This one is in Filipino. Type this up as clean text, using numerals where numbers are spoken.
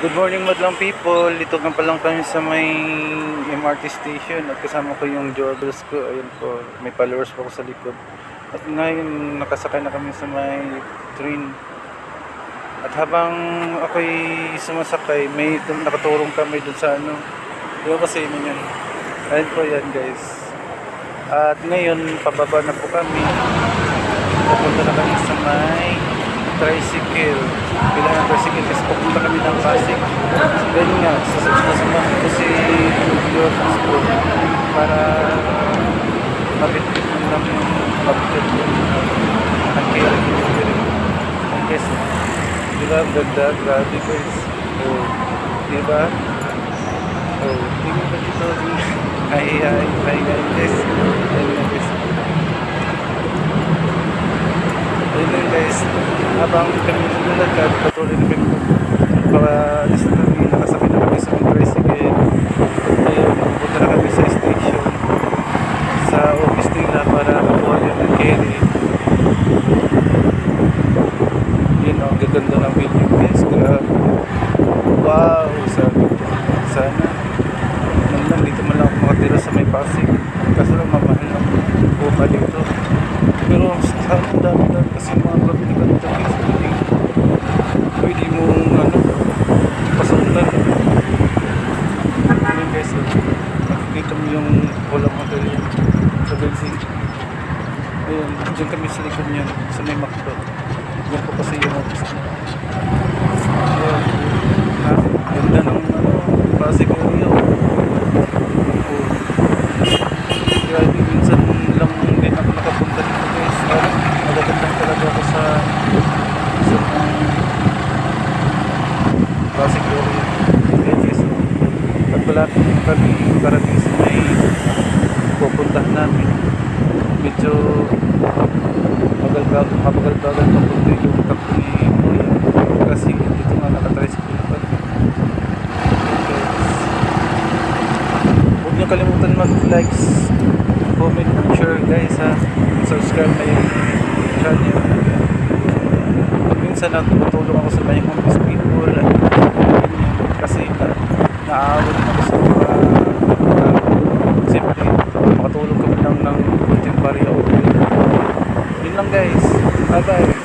Good morning madlang people. Dito nga pa lang kami sa may MRT station at kasama ko yung joggers ko. Ayun po, may followers po ako sa likod. At ngayon nakasakay na kami sa may train. At habang ako'y sumasakay, may nakaturong kami dun sa ano. Diba kasi yun yun. Ayun po yan guys. At ngayon pababa na po kami. Papunta na kami sa may tricycle. Bilang ng tricycle kasi papunta kami ng Pasig. Ganyan nga, sasamahan ko si Yorks ko para mabitbit mo lang yung mabitbit mo ang kaya ang guys, diba ang ganda, grabe guys. Oh, diba? Oh, tingin ba dito? Hi guys. Ayun guys. Ayun guys, habang kami naglalakad, patuloy na kami paalis na kami, nakasakay na kami sa tricycle. Ayun, pupunta na kami sa station, sa office nila para makuha yung carry. Yun, ang gaganda ng building guys, grabe. Wow, sabi ko, sana man lang dito man lang ako makatira sa may Pasig, kaso lang mamahal lang buka dito. Pero sana dami kasi mga pabili ka dito guys, pwede mong ano, pasundan. Ayun guys, nakikita mo yung walang hotel sa Belzing. Ayun, dyan kami sa likod niyan, sa may McDo. Yan po kasi yung office niya. Ayun, ha, ganda ng ano, Pasig area. Grabe, minsan lang din ako nakapunta dito guys. Magagandang talaga ako sa Pasig area. Guys, pag wala kami parating sa may pupuntahan namin, medyo mabagal-bagal papunta yung takbo ni Moy kasi dito nga nakatricycle pa. Huwag niyo kalimutan mag-likes, comment, share guys ha, subscribe na yung channel. Pag minsan natutulong ako sa mga homeless people kasi naaawa din ako sa mga siyempre makatulong kami ng kunting barya o yun lang guys, bye bye.